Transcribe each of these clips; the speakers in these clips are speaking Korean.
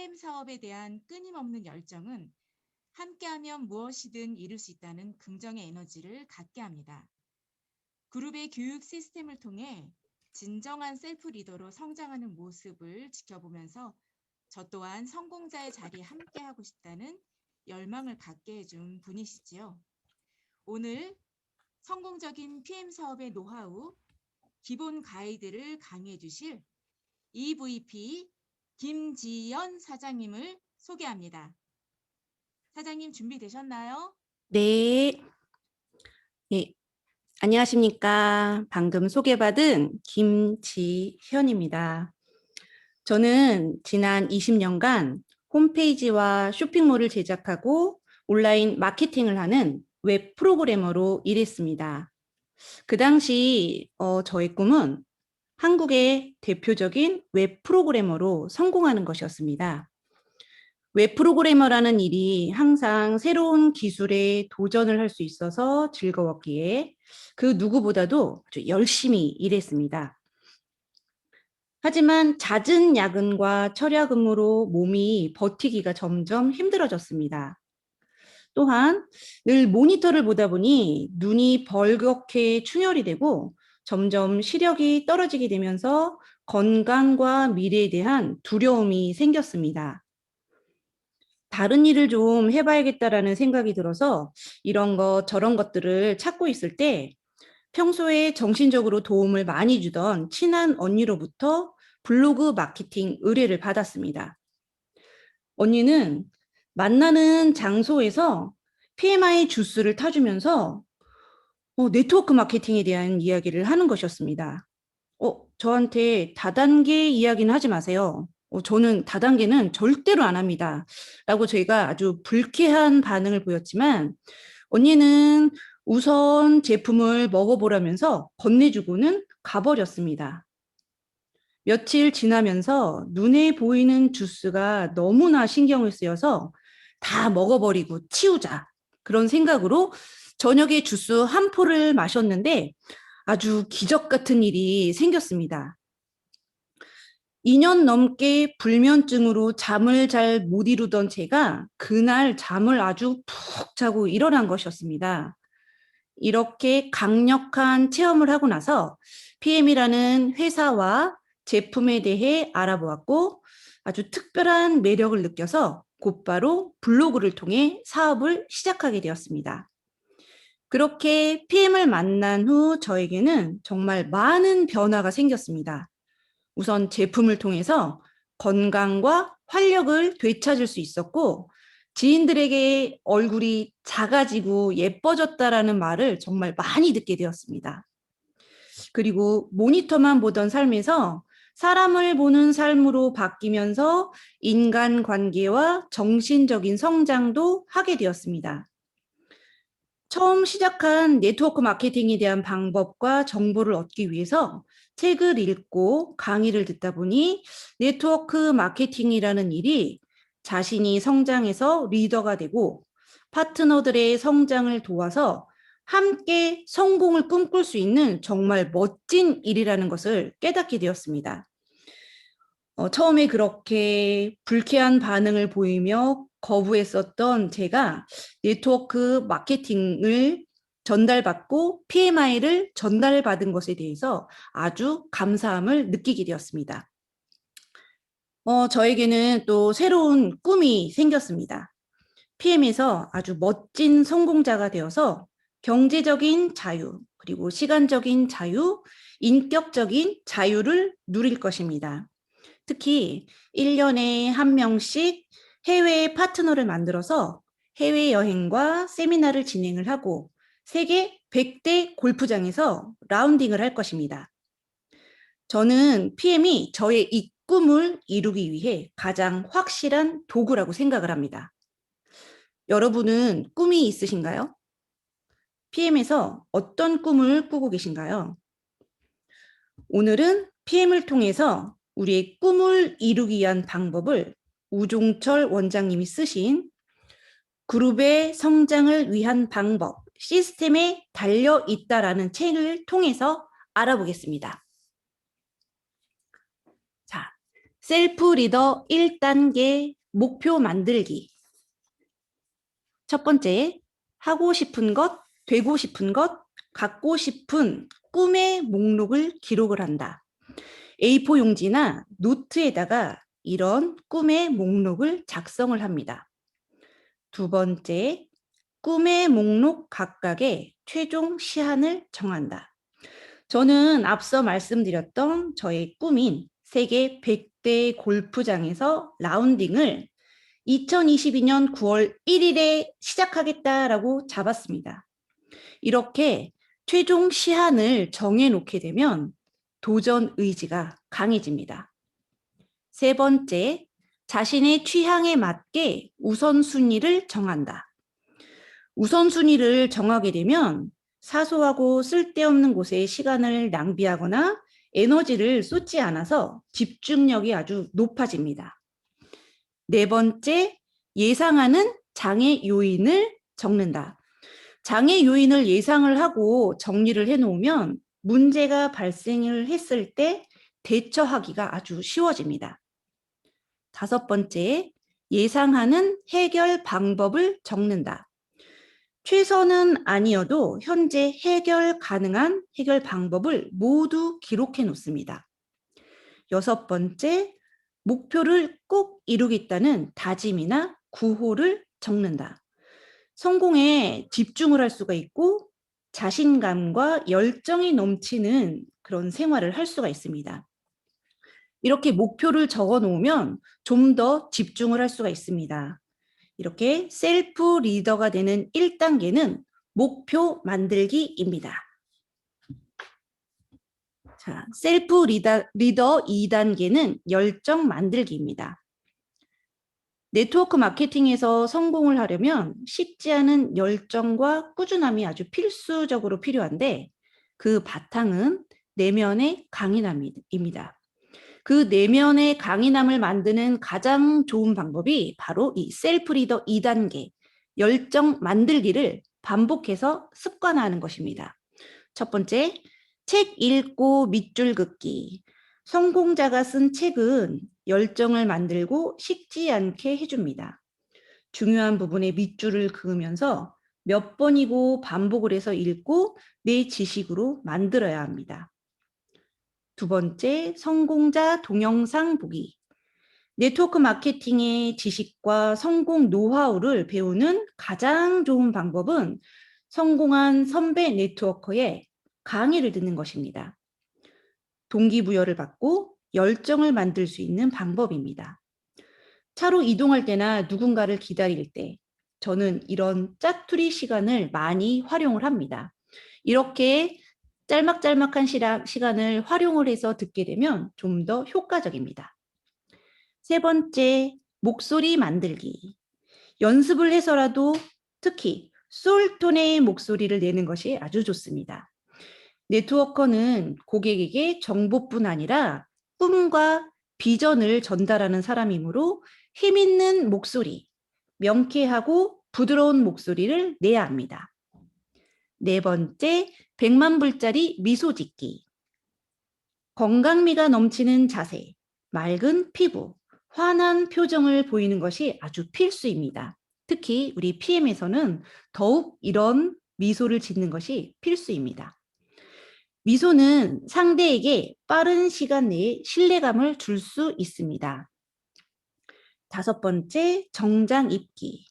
PM 사업에 대한 끊임없는 열정은 함께하면 무엇이든 이룰 수 있다는 긍정의 에너지를 갖게 합니다. 그룹의 교육 시스템을 통해 진정한 셀프 리더로 성장하는 모습을 지켜보면서 저 또한 성공자의 자리에 함께하고 싶다는 열망을 갖게 해준 분이시지요. 오늘 성공적인 PM 사업의 노하우, 기본 가이드를 강의해 주실 EVP 김지연 사장님을 소개합니다. 사장님 준비되셨나요? 네. 예, 안녕하십니까. 방금 소개받은 김지현입니다. 저는 지난 20년간 홈페이지와 쇼핑몰을 제작하고 온라인 마케팅을 하는 웹 프로그래머로 일했습니다. 그 당시 저의 꿈은 한국의 대표적인 웹 프로그래머로 성공하는 것이었습니다. 웹 프로그래머라는 일이 항상 새로운 기술에 도전을 할 수 있어서 즐거웠기에 그 누구보다도 아주 열심히 일했습니다. 하지만 잦은 야근과 철야 근무로 몸이 버티기가 점점 힘들어졌습니다. 또한 늘 모니터를 보다 보니 눈이 벌겋게 충혈이 되고 점점 시력이 떨어지게 되면서 건강과 미래에 대한 두려움이 생겼습니다. 다른 일을 좀 해봐야겠다라는 생각이 들어서 이런 것 저런 것들을 찾고 있을 때 평소에 정신적으로 도움을 많이 주던 친한 언니로부터 블로그 마케팅 의뢰를 받았습니다. 언니는 만나는 장소에서 PMI 주스를 타주면서 네트워크 마케팅에 대한 이야기를 하는 것이었습니다. 저한테 다단계 이야기는 하지 마세요. 저는 다단계는 절대로 안 합니다. 라고 저희가 아주 불쾌한 반응을 보였지만 언니는 우선 제품을 먹어보라면서 건네주고는 가버렸습니다. 며칠 지나면서 눈에 보이는 주스가 너무나 신경을 쓰여서 다 먹어버리고 치우자. 그런 생각으로 저녁에 주스 한 포를 마셨는데 아주 기적 같은 일이 생겼습니다. 2년 넘게 불면증으로 잠을 잘 못 이루던 제가 그날 잠을 아주 푹 자고 일어난 것이었습니다. 이렇게 강력한 체험을 하고 나서 PM이라는 회사와 제품에 대해 알아보았고 아주 특별한 매력을 느껴서 곧바로 블로그를 통해 사업을 시작하게 되었습니다. 그렇게 PM을 만난 후 저에게는 정말 많은 변화가 생겼습니다. 우선 제품을 통해서 건강과 활력을 되찾을 수 있었고 지인들에게 얼굴이 작아지고 예뻐졌다라는 말을 정말 많이 듣게 되었습니다. 그리고 모니터만 보던 삶에서 사람을 보는 삶으로 바뀌면서 인간관계와 정신적인 성장도 하게 되었습니다. 처음 시작한 네트워크 마케팅에 대한 방법과 정보를 얻기 위해서 책을 읽고 강의를 듣다 보니 네트워크 마케팅이라는 일이 자신이 성장해서 리더가 되고 파트너들의 성장을 도와서 함께 성공을 꿈꿀 수 있는 정말 멋진 일이라는 것을 깨닫게 되었습니다. 처음에 그렇게 불쾌한 반응을 보이며 거부했었던 제가 네트워크 마케팅을 전달받고 PMI를 전달받은 것에 대해서 아주 감사함을 느끼게 되었습니다. 저에게는 또 새로운 꿈이 생겼습니다. PM에서 아주 멋진 성공자가 되어서 경제적인 자유, 그리고 시간적인 자유, 인격적인 자유를 누릴 것입니다. 특히 1년에 한 명씩 해외 파트너를 만들어서 해외여행과 세미나를 진행을 하고 세계 100대 골프장에서 라운딩을 할 것입니다. 저는 PM이 저의 이 꿈을 이루기 위해 가장 확실한 도구라고 생각을 합니다. 여러분은 꿈이 있으신가요? PM에서 어떤 꿈을 꾸고 계신가요? 오늘은 PM을 통해서 우리의 꿈을 이루기 위한 방법을 우종철 원장님이 쓰신 그룹의 성장을 위한 방법, 시스템에 달려 있다라는 책을 통해서 알아보겠습니다. 자, 셀프 리더 1단계 목표 만들기. 첫 번째, 하고 싶은 것, 되고 싶은 것, 갖고 싶은 꿈의 목록을 기록을 한다. A4 용지나 노트에다가 이런 꿈의 목록을 작성을 합니다. 두 번째, 꿈의 목록 각각의 최종 시한을 정한다. 저는 앞서 말씀드렸던 저의 꿈인 세계 100대 골프장에서 라운딩을 2022년 9월 1일에 시작하겠다라고 잡았습니다. 이렇게 최종 시한을 정해놓게 되면 도전 의지가 강해집니다. 세 번째, 자신의 취향에 맞게 우선순위를 정한다. 우선순위를 정하게 되면 사소하고 쓸데없는 곳에 시간을 낭비하거나 에너지를 쏟지 않아서 집중력이 아주 높아집니다. 네 번째, 예상하는 장애 요인을 적는다. 장애 요인을 예상을 하고 정리를 해놓으면 문제가 발생을 했을 때 대처하기가 아주 쉬워집니다. 다섯 번째, 예상하는 해결 방법을 적는다. 최선은 아니어도 현재 해결 가능한 해결 방법을 모두 기록해 놓습니다. 여섯 번째, 목표를 꼭 이루겠다는 다짐이나 구호를 적는다. 성공에 집중을 할 수가 있고 자신감과 열정이 넘치는 그런 생활을 할 수가 있습니다. 이렇게 목표를 적어 놓으면 좀 더 집중을 할 수가 있습니다. 이렇게 셀프 리더가 되는 1단계는 목표 만들기입니다. 자, 셀프 리더 2단계는 열정 만들기입니다. 네트워크 마케팅에서 성공을 하려면 식지 않은 열정과 꾸준함이 아주 필수적으로 필요한데 그 바탕은 내면의 강인함입니다. 그 내면의 강인함을 만드는 가장 좋은 방법이 바로 이 셀프 리더 2단계 열정 만들기를 반복해서 습관화하는 것입니다. 첫 번째, 책 읽고 밑줄 긋기. 성공자가 쓴 책은 열정을 만들고 식지 않게 해줍니다. 중요한 부분에 밑줄을 그으면서 몇 번이고 반복을 해서 읽고 내 지식으로 만들어야 합니다. 두 번째, 성공자 동영상 보기. 네트워크 마케팅의 지식과 성공 노하우를 배우는 가장 좋은 방법은 성공한 선배 네트워커의 강의를 듣는 것입니다. 동기부여를 받고 열정을 만들 수 있는 방법입니다. 차로 이동할 때나 누군가를 기다릴 때 저는 이런 짜투리 시간을 많이 활용을 합니다. 이렇게 짤막짤막한 시간을 활용을 해서 듣게 되면 좀 더 효과적입니다. 세 번째, 목소리 만들기. 연습을 해서라도 특히 솔톤의 목소리를 내는 것이 아주 좋습니다. 네트워커는 고객에게 정보뿐 아니라 꿈과 비전을 전달하는 사람이므로 힘있는 목소리, 명쾌하고 부드러운 목소리를 내야 합니다. 네 번째, 100만 불짜리 미소 짓기. 건강미가 넘치는 자세, 맑은 피부, 환한 표정을 보이는 것이 아주 필수입니다. 특히 우리 PM에서는 더욱 이런 미소를 짓는 것이 필수입니다. 미소는 상대에게 빠른 시간 내에 신뢰감을 줄 수 있습니다. 다섯 번째, 정장 입기.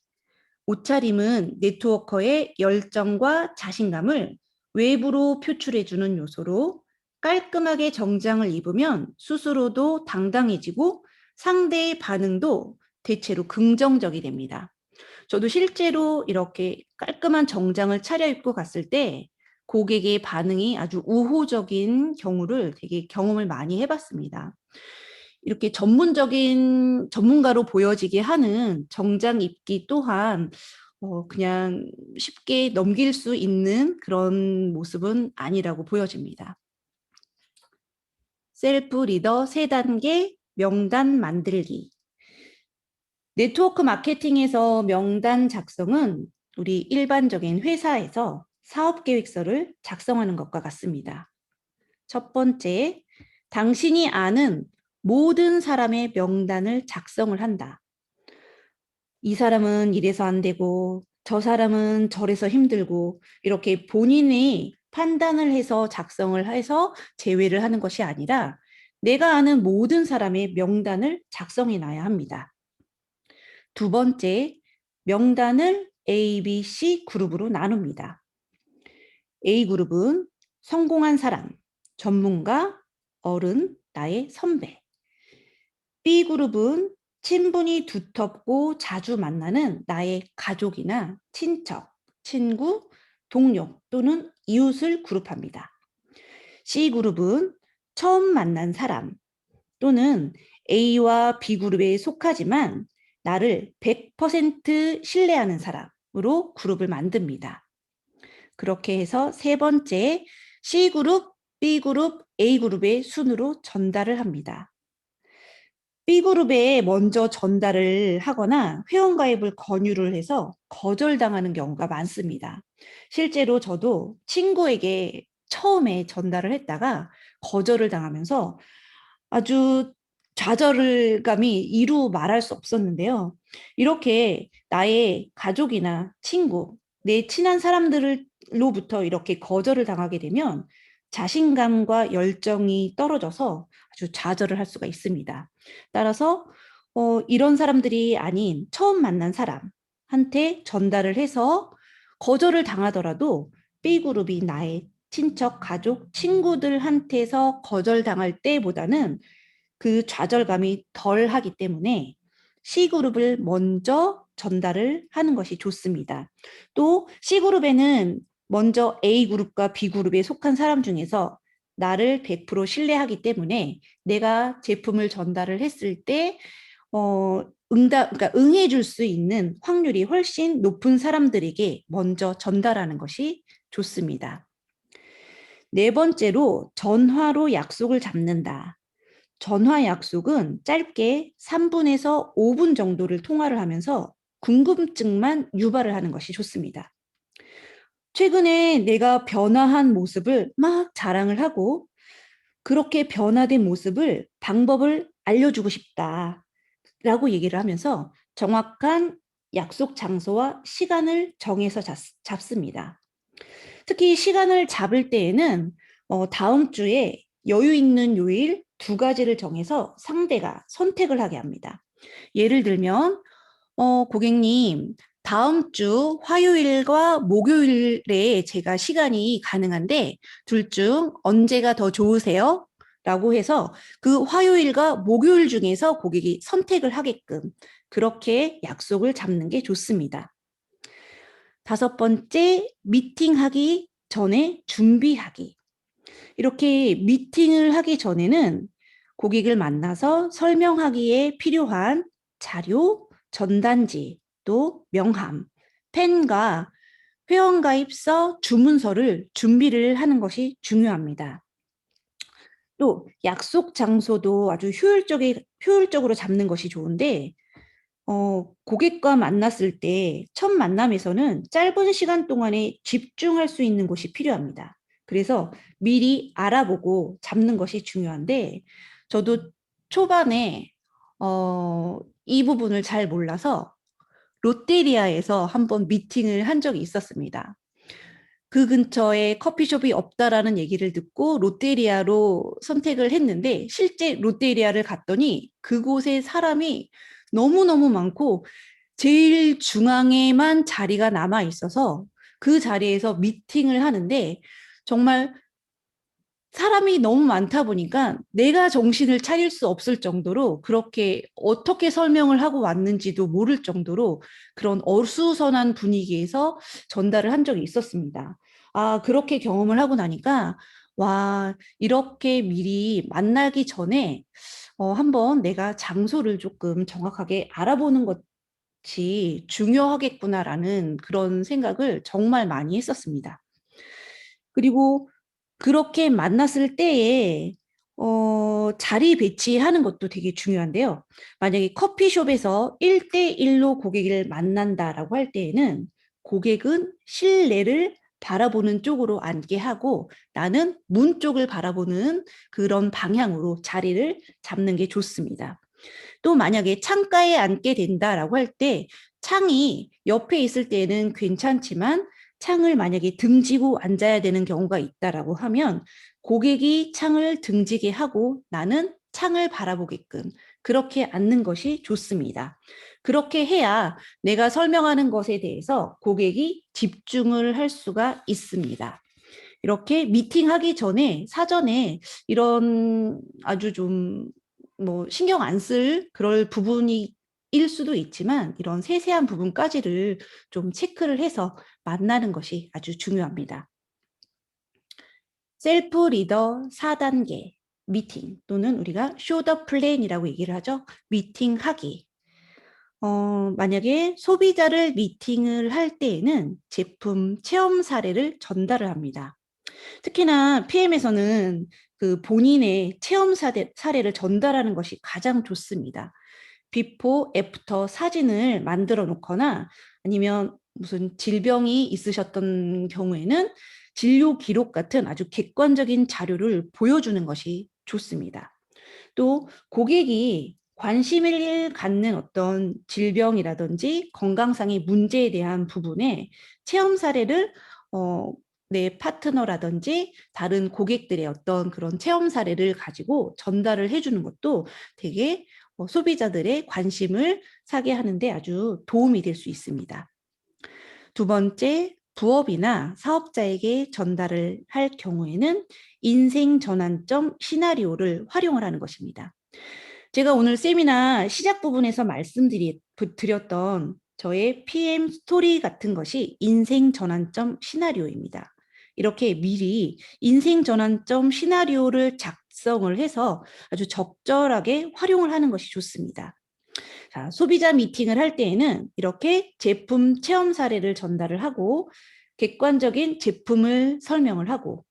옷차림은 네트워커의 열정과 자신감을 외부로 표출해주는 요소로 깔끔하게 정장을 입으면 스스로도 당당해지고 상대의 반응도 대체로 긍정적이 됩니다. 저도 실제로 이렇게 깔끔한 정장을 차려입고 갔을 때 고객의 반응이 아주 우호적인 경우를 되게 경험을 많이 해봤습니다. 이렇게 전문가로 보여지게 하는 정장 입기 또한 그냥 쉽게 넘길 수 있는 그런 모습은 아니라고 보여집니다. 셀프 리더 3단계 명단 만들기. 네트워크 마케팅에서 명단 작성은 우리 일반적인 회사에서 사업 계획서를 작성하는 것과 같습니다. 첫 번째, 당신이 아는 모든 사람의 명단을 작성을 한다. 이 사람은 이래서 안 되고 저 사람은 저래서 힘들고 이렇게 본인이 판단을 해서 작성을 해서 제외를 하는 것이 아니라 내가 아는 모든 사람의 명단을 작성해 놔야 합니다. 두 번째, 명단을 A, B, C 그룹으로 나눕니다. A그룹은 성공한 사람, 전문가, 어른, 나의 선배. B그룹은 친분이 두텁고 자주 만나는 나의 가족이나 친척, 친구, 동료 또는 이웃을 그룹합니다. C그룹은 처음 만난 사람 또는 A와 B그룹에 속하지만 나를 100% 신뢰하는 사람으로 그룹을 만듭니다. 그렇게 해서 세 번째 C그룹, B그룹, A그룹의 순으로 전달을 합니다. B그룹에 먼저 전달을 하거나 회원가입을 권유를 해서 거절당하는 경우가 많습니다. 실제로 저도 친구에게 처음에 전달을 했다가 거절을 당하면서 아주 좌절감이 이루 말할 수 없었는데요. 이렇게 나의 가족이나 친구, 내 친한 사람들로부터 이렇게 거절을 당하게 되면 자신감과 열정이 떨어져서 아주 좌절을 할 수가 있습니다. 따라서 이런 사람들이 아닌 처음 만난 사람한테 전달을 해서 거절을 당하더라도 B그룹이 나의 친척, 가족, 친구들한테서 거절당할 때보다는 그 좌절감이 덜 하기 때문에 C그룹을 먼저 전달을 하는 것이 좋습니다. 또 C그룹에는 먼저 A그룹과 B그룹에 속한 사람 중에서 나를 100% 신뢰하기 때문에 내가 제품을 전달을 했을 때 그러니까 응해줄 수 있는 확률이 훨씬 높은 사람들에게 먼저 전달하는 것이 좋습니다. 네 번째로 전화로 약속을 잡는다. 전화 약속은 짧게 3분에서 5분 정도를 통화를 하면서 궁금증만 유발을 하는 것이 좋습니다. 최근에 내가 변화한 모습을 막 자랑을 하고 그렇게 변화된 모습을 방법을 알려주고 싶다라고 얘기를 하면서 정확한 약속 장소와 시간을 정해서 잡습니다. 특히 시간을 잡을 때에는 다음 주에 여유 있는 요일 2가지를 정해서 상대가 선택을 하게 합니다. 예를 들면 고객님, 다음 주 화요일과 목요일에 제가 시간이 가능한데 둘 중 언제가 더 좋으세요? 라고 해서 그 화요일과 목요일 중에서 고객이 선택을 하게끔 그렇게 약속을 잡는 게 좋습니다. 5번째, 미팅하기 전에 준비하기. 이렇게 미팅을 하기 전에는 고객을 만나서 설명하기에 필요한 자료, 전단지, 또 명함, 펜과 회원가입서, 주문서를 준비를 하는 것이 중요합니다. 또 약속 장소도 아주 효율적으로 잡는 것이 좋은데 고객과 만났을 때 첫 만남에서는 짧은 시간 동안에 집중할 수 있는 곳이 필요합니다. 그래서 미리 알아보고 잡는 것이 중요한데 저도 초반에 이 부분을 잘 몰라서 롯데리아에서 한번 미팅을 한 적이 있었습니다. 그 근처에 커피숍이 없다라는 얘기를 듣고 롯데리아로 선택을 했는데 실제 롯데리아를 갔더니 그곳에 사람이 너무너무 많고 제일 중앙에만 자리가 남아 있어서 그 자리에서 미팅을 하는데 정말 사람이 너무 많다 보니까 내가 정신을 차릴 수 없을 정도로 그렇게 어떻게 설명을 하고 왔는지도 모를 정도로 그런 어수선한 분위기에서 전달을 한 적이 있었습니다. 아, 그렇게 경험을 하고 나니까 와, 이렇게 미리 만나기 전에 한번 내가 장소를 조금 정확하게 알아보는 것이 중요하겠구나라는 그런 생각을 정말 많이 했었습니다. 그리고 그렇게 만났을 때에 자리 배치하는 것도 되게 중요한데요. 만약에 커피숍에서 1대1로 고객을 만난다라고 할 때에는 고객은 실내를 바라보는 쪽으로 앉게 하고 나는 문 쪽을 바라보는 그런 방향으로 자리를 잡는 게 좋습니다. 또 만약에 창가에 앉게 된다라고 할 때 창이 옆에 있을 때는 괜찮지만 창을 만약에 등지고 앉아야 되는 경우가 있다라고 하면 고객이 창을 등지게 하고 나는 창을 바라보게끔 그렇게 앉는 것이 좋습니다. 그렇게 해야 내가 설명하는 것에 대해서 고객이 집중을 할 수가 있습니다. 이렇게 미팅하기 전에 사전에 이런 아주 좀 뭐 신경 안 쓸 그럴 부분이 일 수도 있지만 이런 세세한 부분까지를 좀 체크를 해서 만나는 것이 아주 중요합니다. 셀프 리더 4단계 미팅 또는 우리가 쇼더 플랜이라고 얘기를 하죠. 미팅하기. 만약에 소비자를 미팅을 할 때에는 제품 체험 사례를 전달을 합니다. 특히나 PM에서는 그 본인의 체험 사례를 전달하는 것이 가장 좋습니다. 비포, 애프터 사진을 만들어 놓거나 아니면 무슨 질병이 있으셨던 경우에는 진료 기록 같은 아주 객관적인 자료를 보여주는 것이 좋습니다. 또 고객이 관심을 갖는 어떤 질병이라든지 건강상의 문제에 대한 부분에 체험 사례를 내 파트너라든지 다른 고객들의 어떤 그런 체험 사례를 가지고 전달을 해주는 것도 되게 소비자들의 관심을 사게 하는데 아주 도움이 될 수 있습니다. 두 번째, 부업이나 사업자에게 전달을 할 경우에는 인생 전환점 시나리오를 활용을 하는 것입니다. 제가 오늘 세미나 시작 부분에서 말씀드렸던 저의 PM 스토리 같은 것이 인생 전환점 시나리오입니다. 이렇게 미리 인생 전환점 시나리오를 작성을 해서 아주 적절하게 활용을 하는 것이 좋습니다. 자, 소비자 미팅을 할 때에는 이렇게 제품 체험 사례를 전달을 하고 객관적인 제품을 설명을 하고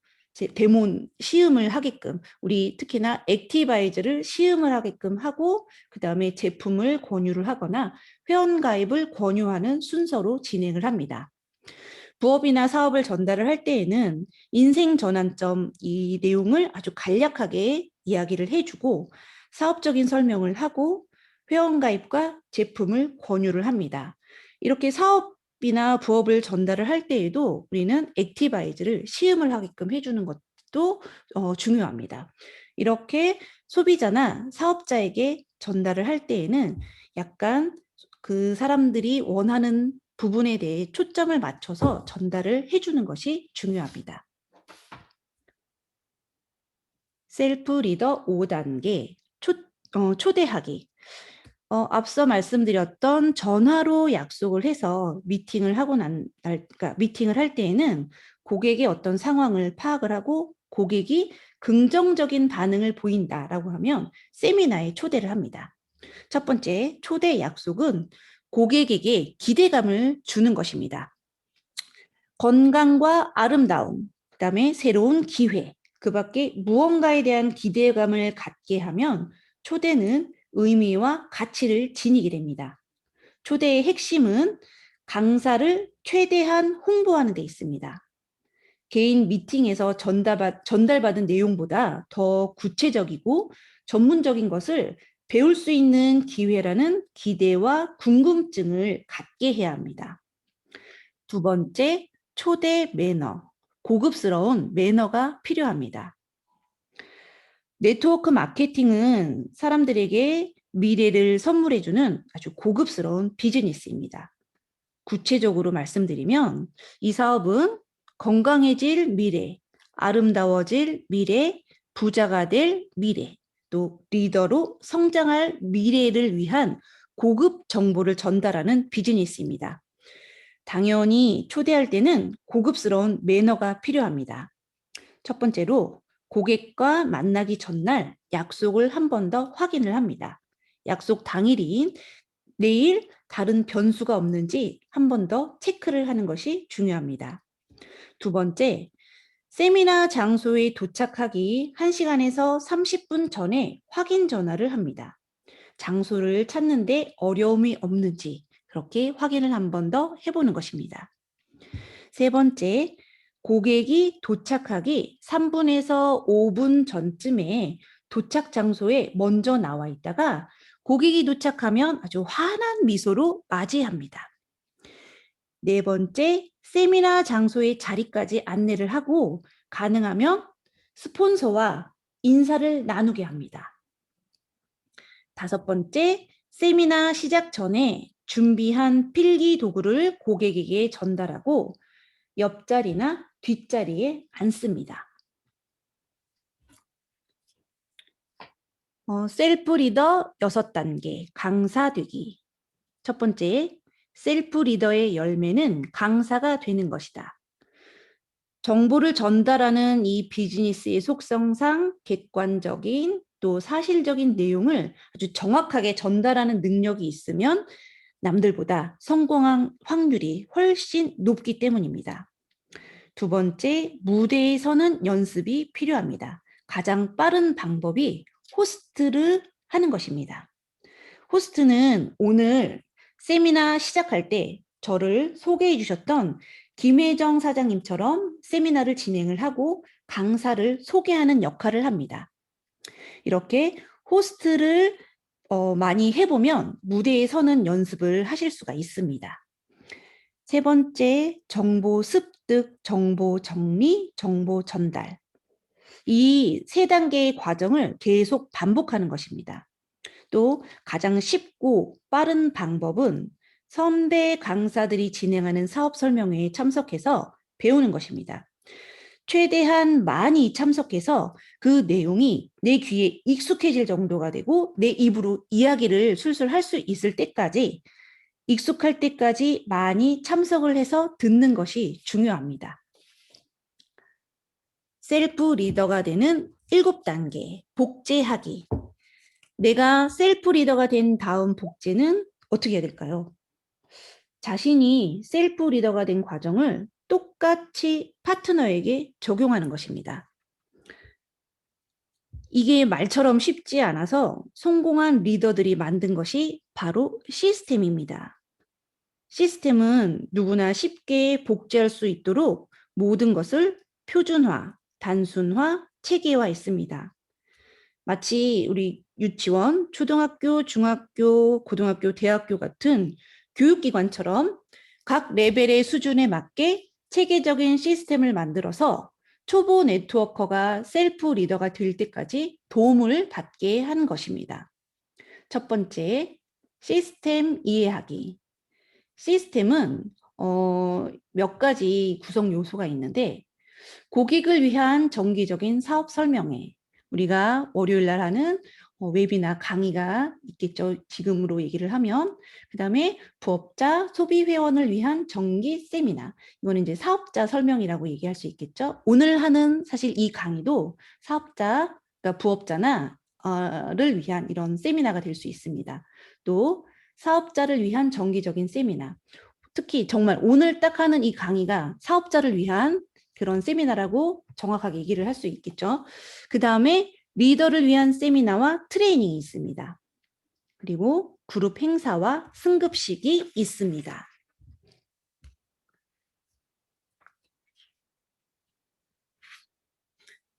데몬 시음을 하게끔 우리 특히나 액티바이즈를 시음을 하게끔 하고 그 다음에 제품을 권유를 하거나 회원 가입을 권유하는 순서로 진행을 합니다. 부업이나 사업을 전달을 할 때에는 인생 전환점 이 내용을 아주 간략하게 이야기를 해주고 사업적인 설명을 하고 회원 가입과 제품을 권유를 합니다. 이렇게 사업이나 부업을 전달을 할 때에도 우리는 액티바이즈를 시음을 하게끔 해주는 것도 중요합니다. 이렇게 소비자나 사업자에게 전달을 할 때에는 약간 그 사람들이 원하는 부분에 대해 초점을 맞춰서 전달을 해주는 것이 중요합니다. 셀프 리더 5단계 초대하기. 앞서 말씀드렸던 전화로 약속을 해서 미팅을 하고 그러니까 미팅을 할 때에는 고객의 어떤 상황을 파악을 하고 고객이 긍정적인 반응을 보인다라고 하면 세미나에 초대를 합니다. 첫 번째 초대 약속은 고객에게 기대감을 주는 것입니다. 건강과 아름다움, 그다음에 새로운 기회, 그 밖에 무언가에 대한 기대감을 갖게 하면 초대는 의미와 가치를 지니게 됩니다. 초대의 핵심은 강사를 최대한 홍보하는 데 있습니다. 개인 미팅에서 전달받은 내용보다 더 구체적이고 전문적인 것을 배울 수 있는 기회라는 기대와 궁금증을 갖게 해야 합니다. 두 번째, 초대 매너, 고급스러운 매너가 필요합니다. 네트워크 마케팅은 사람들에게 미래를 선물해주는 아주 고급스러운 비즈니스입니다. 구체적으로 말씀드리면 이 사업은 건강해질 미래, 아름다워질 미래, 부자가 될 미래, 또 리더로 성장할 미래를 위한 고급 정보를 전달하는 비즈니스입니다. 당연히 초대할 때는 고급스러운 매너가 필요합니다. 첫 번째로 고객과 만나기 전날 약속을 한 번 더 확인을 합니다. 약속 당일인 내일 다른 변수가 없는지 한 번 더 체크를 하는 것이 중요합니다. 두 번째, 세미나 장소에 도착하기 1시간에서 30분 전에 확인 전화를 합니다. 장소를 찾는데 어려움이 없는지 그렇게 확인을 한 번 더 해보는 것입니다. 세 번째, 고객이 도착하기 3분에서 5분 전쯤에 도착 장소에 먼저 나와 있다가 고객이 도착하면 아주 환한 미소로 맞이합니다. 네 번째, 세미나 장소의 자리까지 안내를 하고 가능하면 스폰서와 인사를 나누게 합니다. 다섯 번째, 세미나 시작 전에 준비한 필기 도구를 고객에게 전달하고 옆자리나 뒷자리에 앉습니다. 셀프 리더 6단계, 강사 되기. 첫 번째, 셀프 리더의 열매는 강사가 되는 것이다. 정보를 전달하는 이 비즈니스의 속성상 객관적인 또 사실적인 내용을 아주 정확하게 전달하는 능력이 있으면 남들보다 성공한 확률이 훨씬 높기 때문입니다. 두 번째, 무대에 서는 연습이 필요합니다. 가장 빠른 방법이 호스트를 하는 것입니다. 호스트는 오늘 세미나 시작할 때 저를 소개해 주셨던 김혜정 사장님처럼 세미나를 진행을 하고 강사를 소개하는 역할을 합니다. 이렇게 호스트를 많이 해보면 무대에 서는 연습을 하실 수가 있습니다. 세 번째, 정보 습득, 정보 정리, 정보 전달. 이 세 단계의 과정을 계속 반복하는 것입니다. 또 가장 쉽고 빠른 방법은 선배 강사들이 진행하는 사업 설명회에 참석해서 배우는 것입니다. 최대한 많이 참석해서 그 내용이 내 귀에 익숙해질 정도가 되고 내 입으로 이야기를 술술 할 수 있을 때까지 익숙할 때까지 많이 참석을 해서 듣는 것이 중요합니다. 셀프 리더가 되는 7단계, 복제하기. 내가 셀프 리더가 된 다음 복제는 어떻게 해야 될까요? 자신이 셀프 리더가 된 과정을 똑같이 파트너에게 적용하는 것입니다. 이게 말처럼 쉽지 않아서 성공한 리더들이 만든 것이 바로 시스템입니다. 시스템은 누구나 쉽게 복제할 수 있도록 모든 것을 표준화, 단순화, 체계화했습니다. 마치 우리 유치원, 초등학교, 중학교, 고등학교, 대학교 같은 교육기관처럼 각 레벨의 수준에 맞게 체계적인 시스템을 만들어서 초보 네트워커가 셀프 리더가 될 때까지 도움을 받게 한 것입니다. 첫 번째, 시스템 이해하기. 시스템은 몇 가지 구성 요소가 있는데 고객을 위한 정기적인 사업 설명회, 우리가 월요일 날 하는 웨비나 강의가 있겠죠. 지금으로 얘기를 하면. 그다음에 부업자, 소비회원을 위한 정기 세미나. 이거는 이제 사업자 설명이라고 얘기할 수 있겠죠. 오늘 하는 사실 이 강의도 사업자, 그러니까 부업자나 를 위한 이런 세미나가 될 수 있습니다. 또 사업자를 위한 정기적인 세미나. 특히 정말 오늘 딱 하는 이 강의가 사업자를 위한 그런 세미나라고 정확하게 얘기를 할 수 있겠죠. 그 다음에 리더를 위한 세미나와 트레이닝이 있습니다. 그리고 그룹 행사와 승급식이 있습니다.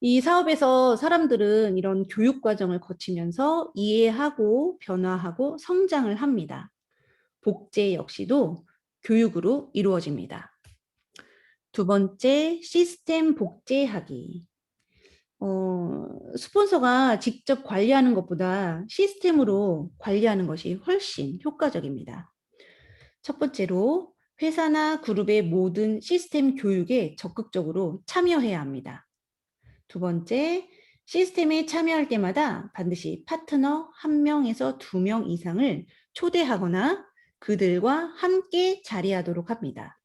이 사업에서 사람들은 이런 교육 과정을 거치면서 이해하고 변화하고 성장을 합니다. 복제 역시도 교육으로 이루어집니다. 두 번째, 시스템 복제하기. 스폰서가 직접 관리하는 것보다 시스템으로 관리하는 것이 훨씬 효과적입니다. 첫 번째로, 회사나 그룹의 모든 시스템 교육에 적극적으로 참여해야 합니다. 두 번째, 시스템에 참여할 때마다 반드시 파트너 1명에서 2명 이상을 초대하거나 그들과 함께 자리하도록 합니다.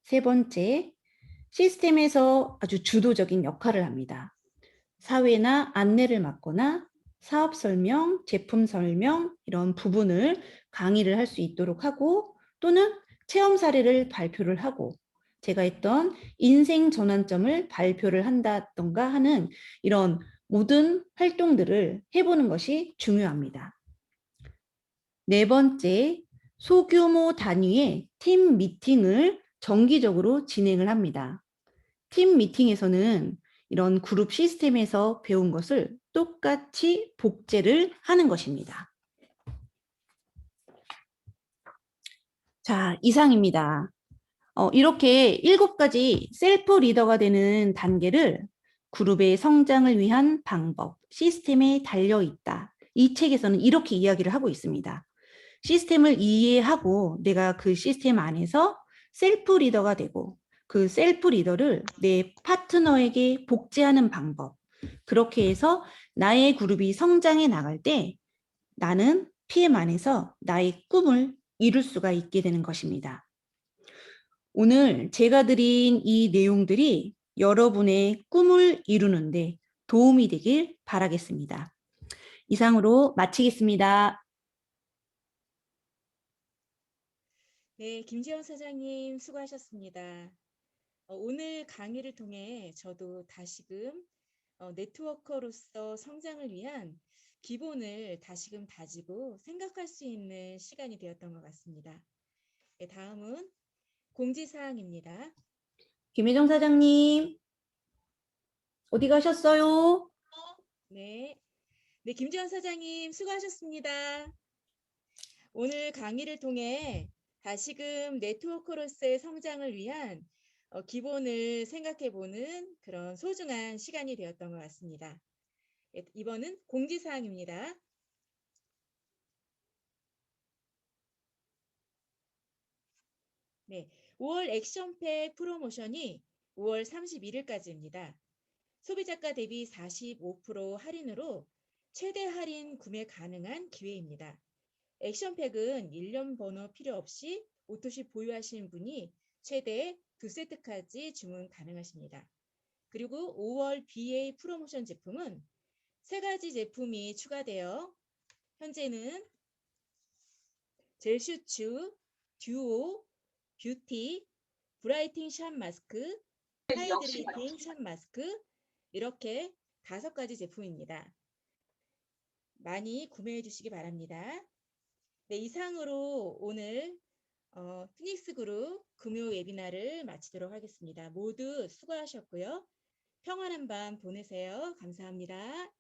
세 번째, 시스템에서 아주 주도적인 역할을 합니다. 사회나 안내를 맡거나 사업 설명, 제품 설명 이런 부분을 강의를 할 수 있도록 하고 또는 체험 사례를 발표를 하고 제가 했던 인생 전환점을 발표를 한다던가 하는 이런 모든 활동들을 해보는 것이 중요합니다. 네 번째, 소규모 단위의 팀 미팅을 정기적으로 진행을 합니다. 팀 미팅에서는 이런 그룹 시스템에서 배운 것을 똑같이 복제를 하는 것입니다. 자, 이상입니다. 이렇게 7가지 셀프 리더가 되는 단계를 그룹의 성장을 위한 방법, 시스템에 달려 있다. 이 책에서는 이렇게 이야기를 하고 있습니다. 시스템을 이해하고 내가 그 시스템 안에서 셀프 리더가 되고 그 셀프 리더를 내 파트너에게 복제하는 방법. 그렇게 해서 나의 그룹이 성장해 나갈 때 나는 PM 안에서 나의 꿈을 이룰 수가 있게 되는 것입니다. 오늘 제가 드린 이 내용들이 여러분의 꿈을 이루는데 도움이 되길 바라겠습니다. 이상으로 마치겠습니다. 네, 김지영 사장님 수고하셨습니다. 오늘 강의를 통해 저도 다시금 네트워커로서 성장을 위한 기본을 다시금 다지고 생각할 수 있는 시간이 되었던 것 같습니다. 네, 다음은 공지사항입니다. 김혜정 사장님, 어디 가셨어요? 네, 네, 김지현 사장님 수고하셨습니다. 오늘 강의를 통해 다시금 네트워커로서의 성장을 위한 기본을 생각해보는 그런 소중한 시간이 되었던 것 같습니다. 네, 이번은 공지사항입니다. 네, 5월 액션팩 프로모션이 5월 31일까지입니다. 소비자가 대비 45% 할인으로 최대 할인 구매 가능한 기회입니다. 액션팩은 1년 번호 필요 없이 오토시 보유하시는 분이 최대 2세트까지 주문 가능하십니다. 그리고 5월 BA 프로모션 제품은 3가지 제품이 추가되어 현재는 젤슈츠, 듀오, 뷰티, 브라이팅 샵 마스크, 하이드레이팅 샵 마스크 이렇게 5가지 제품입니다. 많이 구매해 주시기 바랍니다. 네, 이상으로 오늘 피닉스 그룹 금요 웨비나를 마치도록 하겠습니다. 모두 수고하셨고요. 평안한 밤 보내세요. 감사합니다.